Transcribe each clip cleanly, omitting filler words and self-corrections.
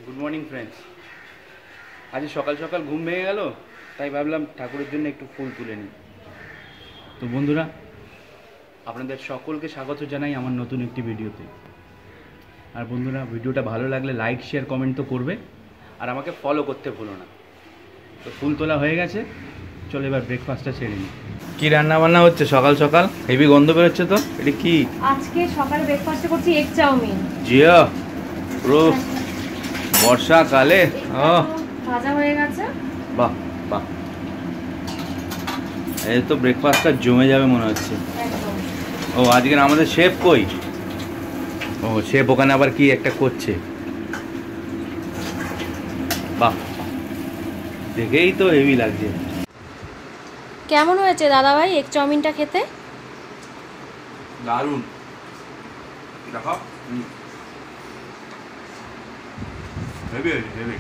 Good morning friends. আজ সকাল সকাল ঘুম ভেঙে গেল, তাই ভাবলাম ঠাকুরের জন্য একটু ফুল তুলে নিই। তো বন্ধুরা, আপনাদের সকলকে স্বাগত জানাই আমার নতুন একটি ভিডিওতে। আর বন্ধুরা, ভিডিওটা ভালো লাগলে লাইক শেয়ার কমেন্ট তো করবে, আর আমাকে ফলো করতে ভুলো না। তো ফুল তোলা হয়ে গেছে, চলো এবার ব্রেকফাস্টটা ছেড়ে নিই। কি রান্না বান্না হচ্ছে সকাল সকাল? হেভি গন্ধ বেরোচ্ছে তো। এটা কি? আজকে সকালে ব্রেকফাস্টে করছি এগ চাউমিন। জিয়া পুরো বর্ষাকালে ভাজা হয়ে গেছে। বাহ বাহ, এই তো ব্রেকফাস্টটা জমে যাবে মনে হচ্ছে। ও আজকের আমাদের শেফ কই? ও শেফ ওখানে আবার কি একটা করছে। বাহ, দেখেই তো হেভি লাগছে। কেমন হয়েছে দাদা ভাই এগ চাউমিনটা খেতে? দারুণ, দেখো হেভি হেভি।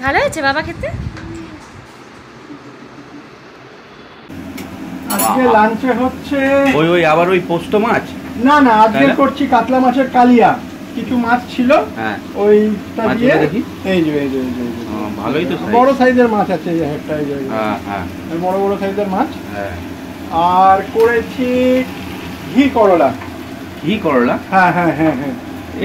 ভালো হয়েছে বাবা খেতে? আজকে লাঞ্চে হচ্ছে ওই ওই আবার ওই পোস্ত মাছ? না না, আজকে করছি কাতলা মাছের কালিয়া। কিছু মাছ ছিল, হ্যাঁ ওইটা দিয়ে দেখি। এই যে ভালোই তো, বড় সাইজের মাছ আছে, এই একটা এই যে হ্যাঁ হ্যাঁ বড় বড় সাইজের মাছ। হ্যাঁ, আর করেছি ঘি করলা। ঘি করলা? হ্যাঁ হ্যাঁ হ্যাঁ হ্যাঁ,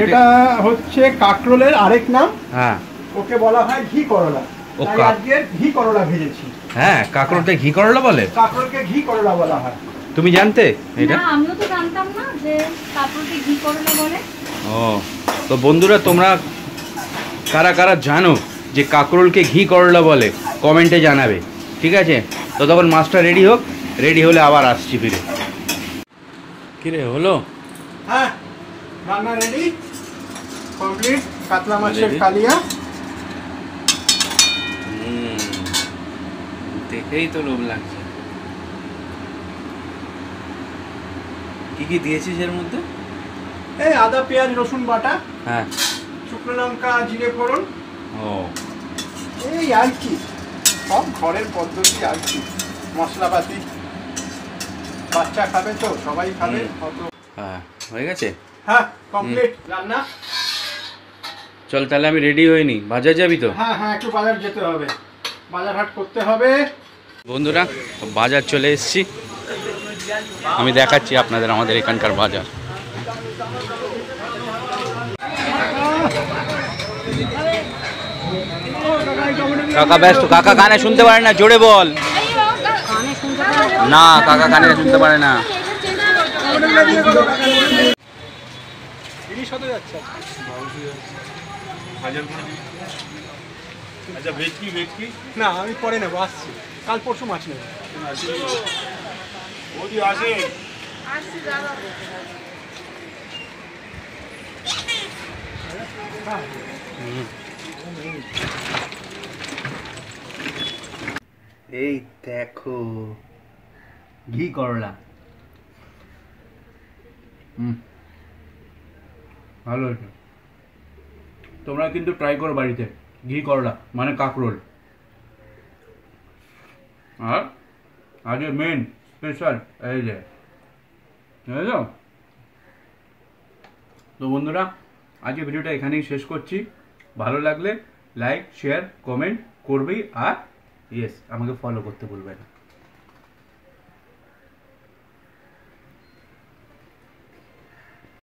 এটা হচ্ছে কাঁকরোলের আরেক নাম। হ্যাঁ, ওকে বলা হয় ঘি করলা। ও তাই আজকে ঘি করলা ভেজেছি। হ্যাঁ, কাঁকরোলটা ঘি করলা বলে? কাঁকরোলকে ঘি করলা বলা হয়। তুমি জানতে এটা? না, আমিও তো জানতাম না যে কাঁকরোলকে ঘি করলা বলে। ও, তো বন্ধুরা তোমরা কারা কারা জানো যে কাঁকরোলকে ঘি করলা বলে, কমেন্টে জানাবে, ঠিক আছে? তো তখন মাছটা রেডি হোক, রেডি হলে আবার আসছি ফিরে। কিরে হলো? হ্যাঁ, রান্না রেডি, কমপ্লিট। কাতলা মাছের কালিয়া। দেখেই তো লোভ লাগছে। কি কি দিয়েছিস এর মধ্যে? এই আদা পেঁয়াজ রসুন বাটা, হ্যাঁ, শুকনো লঙ্কা জিরে ফোড়ন, ও এই আর কি, সব ঘরের পদ্ধতি আর কি, মশলাপাতি। বাচ্চা খাবে তো, সবাই খাবে। হ্যাঁ, হয়ে গেছে। হ্যাঁ, কমপ্লিট রান্না। চল তাহলে আমি রেডি হইনি, বাজার যাবি তো? হ্যাঁ হ্যাঁ, একটু বাজার যেতে হবে, বাজার হাট করতে হবে। বন্ধুরা, বাজার চলে এসেছি, আমি দেখাচ্ছি আপনাদের আমাদের এখানকার বাজার। কাকা ব্যস্ত, কাকা কানে শুনতে পারে না, জোরে বল। না, কাকা কানে শুনতে পারে না। না, আমি পরে নেবো, আসছি কাল পরশু মাছ নেবো। এই দেখো ঘি করলা। ভালো হয়েছে, তোমরা কিন্তু ট্রাই করো বাড়িতে ঘি করলা মানে কাঁকরোল। আর আজকে মেন স্পেশাল এই যে, বুঝলো? তো বন্ধুরা, আজকে ভিডিওটা এখানেই শেষ করছি। ভালো লাগলে লাইক শেয়ার কমেন্ট করবেই, আর ইয়েস আমাকে ফলো করতে ভুলবেন না।